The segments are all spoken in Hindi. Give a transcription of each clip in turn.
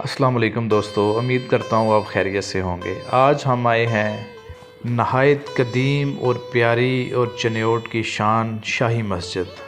अस्सलाम वालेकुम दोस्तों, उम्मीद करता हूँ आप खैरियत से होंगे। आज हम आए हैं नहायत कदीम और प्यारी और चनियोट की शान शाही मस्जिद।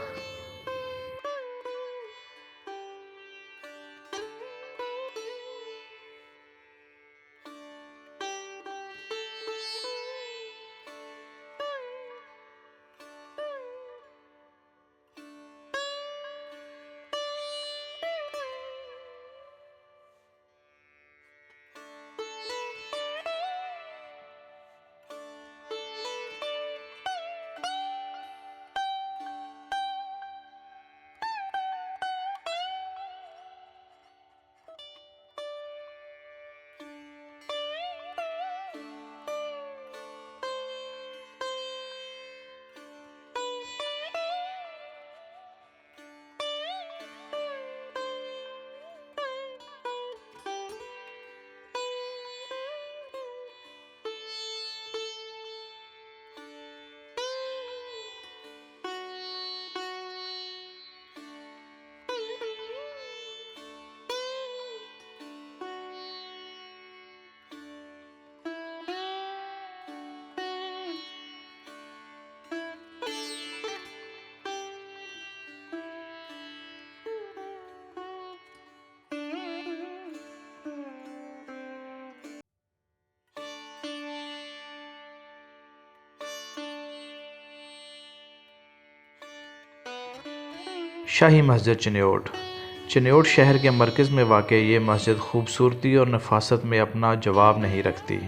शाही मस्जिद चनियोट। चनियोट शहर के मरकज़ में वाक़ ये मस्जिद खूबसूरती और नफासत में अपना जवाब नहीं रखती।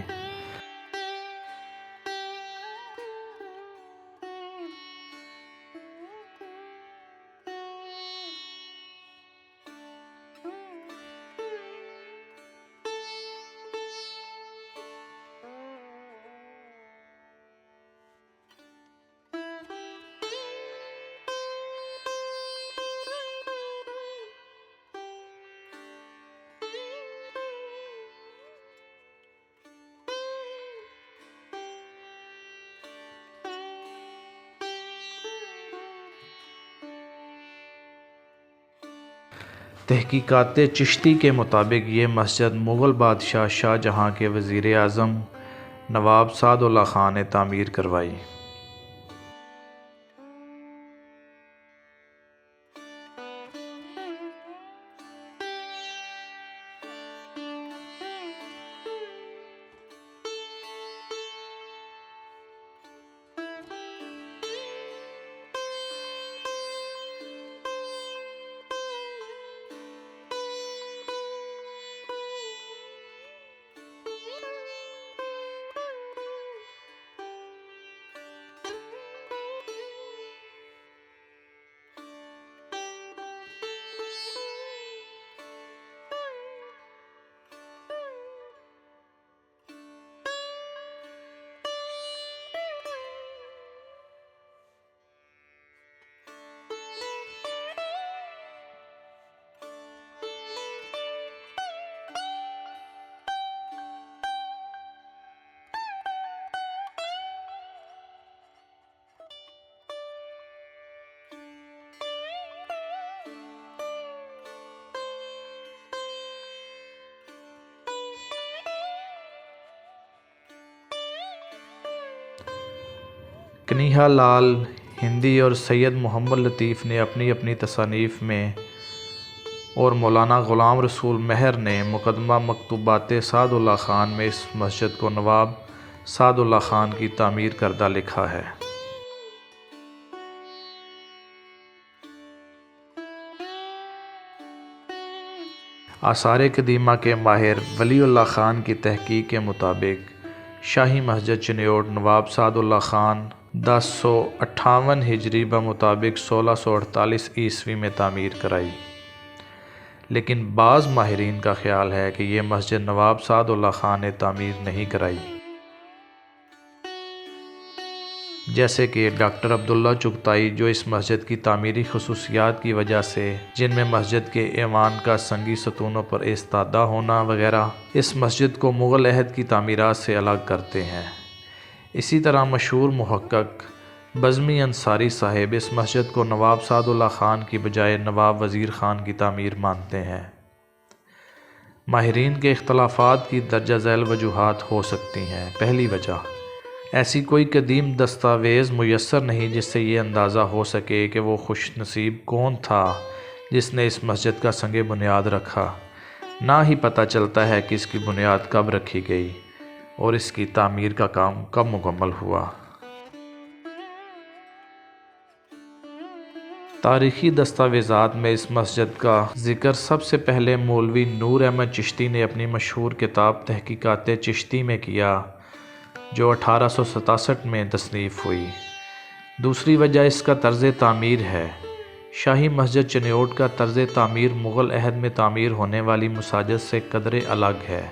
तहकीकात चिश्ती के मुताबिक ये मस्जिद मुग़ल बादशाह शाहजहाँ के वज़ीर आज़म नवाब सादुल्ला ख़ान ने तामीर करवाई। कन्हैया लाल हिंदी और सैयद मोहम्मद लतीफ़ ने अपनी अपनी तसानीफ़ में और मौलाना ग़ुलाम रसूल महर ने मुक़द्दमा मकतूबात सादुल्ला ख़ान में इस मस्जिद को नवाब सादुल्ला ख़ान की तामीर करदा लिखा है। आसार कदीमा के माहिर वलीउल्लाह ख़ान की तहकीक के मुताबिक शाही मस्जिद चनियोट नवाब सादुल्ला ख़ान 1058 हिजरी बमुताबिक 1648 ईस्वी में तामीर कराई, लेकिन बाज़ माहिरीन का ख़्याल है कि यह मस्जिद नवाब सादुल्ला ख़ान ने तामीर नहीं कराई, जैसे कि डॉक्टर अब्दुल्ला चुगताई, जो इस मस्जिद की तामीरी खसूसियात की वजह से, जिनमें मस्जिद के ऐवान का संगी सतूनों पर इस्तादा होना वगैरह, इस मस्जिद को मुग़ल अहद की तामीरात से अलग करते हैं। इसी तरह मशहूर मुहक्किक बज़मी अंसारी साहिब इस मस्जिद को नवाब सादुल्ला ख़ान की बजाय नवाब वज़ीर ख़ान की तामीर मानते हैं। माहिरीन के इख्तलाफात की दर्जा झैल वजूहात हो सकती हैं। पहली वजह, ऐसी कोई कदीम दस्तावेज़ मुयस्सर नहीं जिससे ये अंदाज़ा हो सके कि वो खुशनसीब कौन था जिसने इस मस्जिद का संग बुनियाद रखा। ना ही पता चलता है कि इसकी बुनियाद कब रखी गई और इसकी तामीर का काम कब मुकम्मल हुआ। तारीख़ी दस्तावेज़ात में इस मस्जिद का ज़िक्र सबसे पहले मौलवी नूर अहमद चिश्ती ने अपनी मशहूर किताब तहकीकात चिश्ती में किया, जो 1867 में तसनीफ़ हुई। दूसरी वजह इसका तर्ज़ तामीर है। शाही मस्जिद चनियोट का तर्ज़ तामीर मुग़ल अहद में तामीर होने वाली मसाजिद से कदरे अलग है।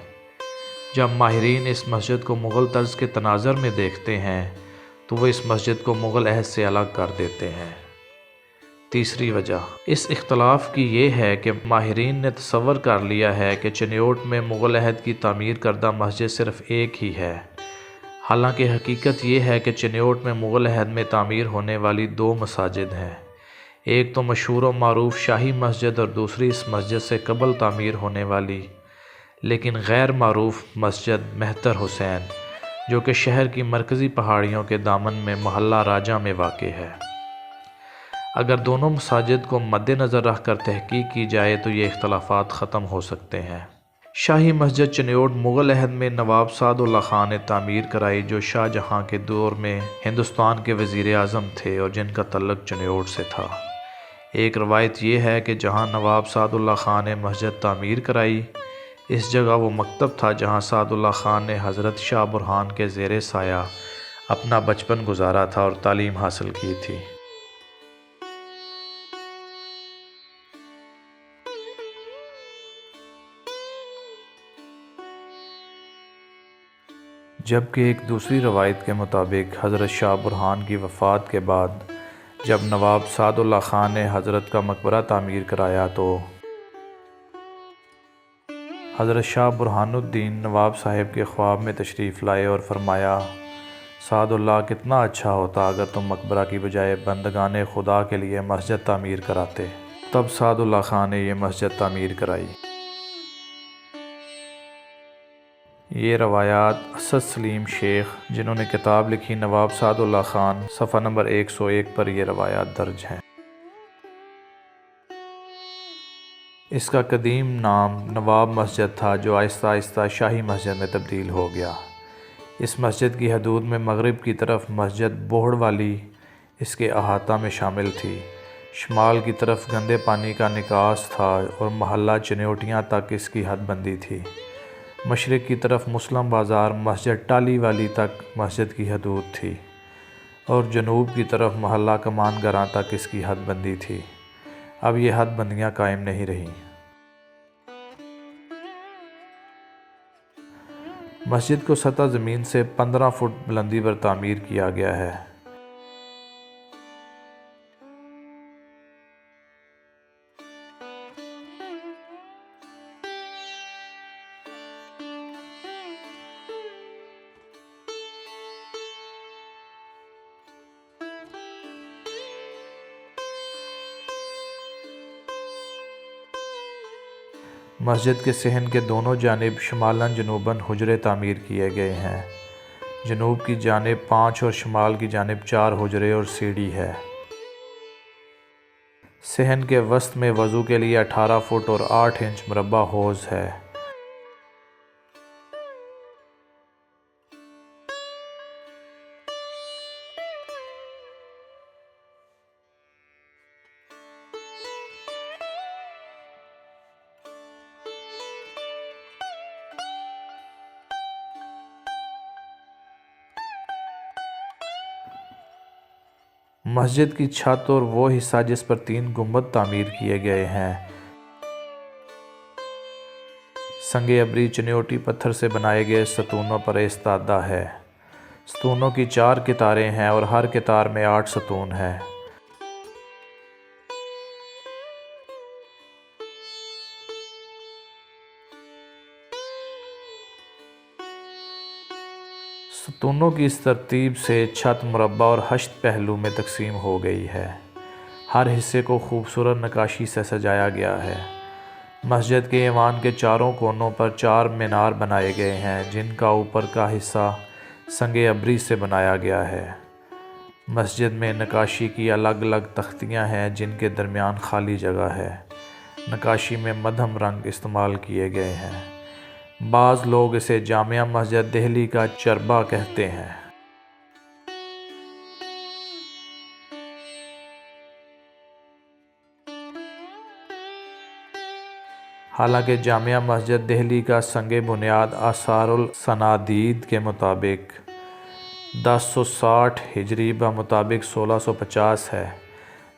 जब माहिरीन इस मस्जिद को मुग़ल तर्ज़ के तनाज़र में देखते हैं तो वो इस मस्जिद को मुग़ल अहद से अलग कर देते हैं। तीसरी वजह इस इख्तलाफ की ये है कि माहिरीन ने तसव्वुर कर लिया है कि चनियोट में मुग़ल अहद की तामीर करदा मस्जिद सिर्फ़ एक ही है, हालांकि हकीकत ये है कि चनियोट में मुग़ल अहद में तामीर होने वाली दो मसाजिद हैं। एक तो मशहूर व मारूफ शाही मस्जिद और दूसरी इस मस्जिद से कबल तामीर होने वाली लेकिन गैर मारूफ मस्जिद मेहतर हुसैन, जो कि शहर की मरकज़ी पहाड़ियों के दामन में मोहल्ला राजा में वाक़ है। अगर दोनों मसाजिद को मद्देनज़र रख कर तहकीक की जाए तो ये इख्तलाफात ख़त्म हो सकते हैं। शाही मस्जिद चनियोट मुग़ल अहद में नवाब सादुल्ला ख़ान ने तामीर कराई, जो शाहजहाँ के दौर में हिंदुस्तान के वज़ीर आज़म थे और जिनका तल्लुक़ चनियोट से था। एक रवायत ये है कि जहाँ नवाब सादुल्ला ख़ान ने मस्जिद तामीर कराई, इस जगह वो मकतब था जहाँ सादुल्ला ख़ान ने हज़रत शाह बुरहान के ज़ेरे साया अपना बचपन गुजारा था और तालीम हासिल की थी। जबकि एक दूसरी रवायत के मुताबिक हज़रत शाह बुरहान की वफ़ात के बाद जब नवाब सादुल्ला ख़ान ने हज़रत का मकबरा तामीर कराया तो हज़रत शाह बुरहानुद्दीन नवाब साहिब के ख्वाब में तशरीफ़ लाए और फरमाया, सादुल्ला, कितना अच्छा होता अगर तुम मकबरा की बजाय बंदगाने खुदा के लिए मस्जिद तामीर कराते। तब सादुल्ला ख़ान ने यह मस्जिद तामीर कराई। ये रवायात असद सलीम शेख, जिन्होंने किताब लिखी नवाब सादुल्ला ख़ान, सफ़ा नंबर 101 पर यह रवायात दर्ज हैं। इसका कदीम नाम नवाब मस्जिद था, जो आहिस्ता आहिस्ता शाही मस्जिद में तब्दील हो गया। इस मस्जिद की हदूद में मगरिब की तरफ मस्जिद बोहड़ वाली इसके अहाता में शामिल थी। शुमाल की तरफ गंदे पानी का निकास था और महल्ला चनियोटियाँ तक इसकी हदबंदी थी। मशरिक़ की तरफ मुस्लिम बाज़ार मस्जिद टाली वाली तक मस्जिद की हदूद थी और जनूब की तरफ महल्ला कमानगरां तक इसकी हदबंदी थी। अब ये हदबंदियाँ कायम नहीं रहीं। मस्जिद को सतह ज़मीन से 15 फुट बुलंदी पर तामीर किया गया है। मस्जिद के सहन के दोनों जानिब शमालन जनूबन हुजरे तामीर किए गए हैं। जनूब की जानिब 5 और शमाल की जानिब 4 हुजरे और सीढ़ी है। सहन के वस्त में वज़ू के लिए 18 फुट और 8 इंच मुरब्बा हौज़ है। मस्जिद की छत और वो हिस्सा जिस पर 3 गुंबद तामीर किए गए हैं, संगे अबरी चनियोटी पत्थर से बनाए गए सतूनों पर इस्तादा है। सतूनों की 4 कितारें हैं और हर कितार में 8 सतून हैं। सतूनों की इस तरतीब से छत मुरब्बा और हश्त पहलू में तकसीम हो गई है। हर हिस्से को खूबसूरत नक्काशी से सजाया गया है। मस्जिद के ऐवान के चारों कोनों पर 4 मीनार बनाए गए हैं, जिनका ऊपर का हिस्सा संगे अबरी से बनाया गया है। मस्जिद में नक्काशी की अलग अलग तख्तियाँ हैं, जिनके दरमियान खाली जगह है। नक्काशी में मध्यम रंग इस्तेमाल किए गए हैं। बाज़ लोग इसे जामिया मस्जिद दिल्ली का चरबा कहते हैं। हालांकि जामिया मस्जिद दिल्ली का संगे बुनियाद आसारुल सनादीद के मुताबिक 1060 हिजरी ब मुताबिक 1650 है,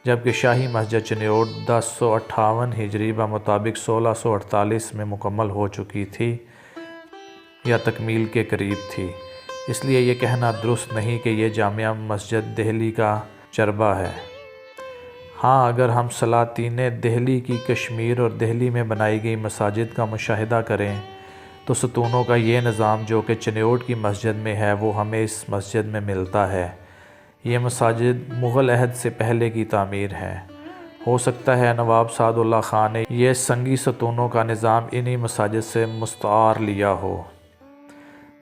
जबकि शाही मस्जिद चिन्योट 1058 हिजरी ब मुताबिक 1648 में मुकम्मल हो चुकी थी या तकमील के करीब थी। इसलिए ये कहना दुरुस्त नहीं कि यह जामिया मस्जिद दिल्ली का चरबा है। हाँ, अगर हम सलातीन दिल्ली की कश्मीर और दिल्ली में बनाई गई मसाजिद का मुशाहिदा करें तो सतूनों का ये निज़ाम जो कि चिन्योट की मस्जिद में है वो हमें इस मस्जिद में मिलता है। ये मसाजिद मुग़ल अहद से पहले की तामीर है। हो सकता है नवाब सादुल्ला ख़ान ने यह संगी सतूनों का निज़ाम इन्हीं मसाजिद से मुस्तार लिया हो।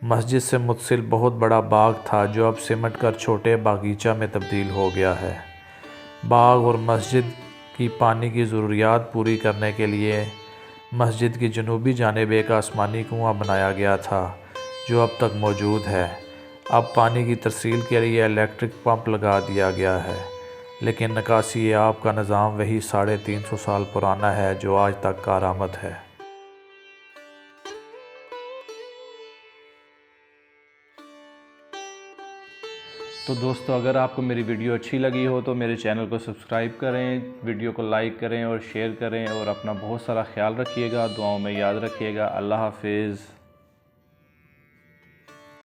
मस्जिद से मुत्सिल बहुत बड़ा बाग था, जो अब सिमट कर छोटे बागीचा में तब्दील हो गया है। बाग और मस्जिद की पानी की ज़रूरियात पूरी करने के लिए मस्जिद की जनूबी जानिब एक आसमानी कुआं बनाया गया था, जो अब तक मौजूद है। अब पानी की तरसील के लिए इलेक्ट्रिक पंप लगा दिया गया है, लेकिन निकासी आब का निज़ाम वही 350 साल पुराना है, जो आज तक कारआमद है। तो दोस्तों, अगर आपको मेरी वीडियो अच्छी लगी हो तो मेरे चैनल को सब्सक्राइब करें, वीडियो को लाइक करें और शेयर करें, और अपना बहुत सारा ख्याल रखिएगा, दुआओं में याद रखिएगा। अल्लाह हाफिज़।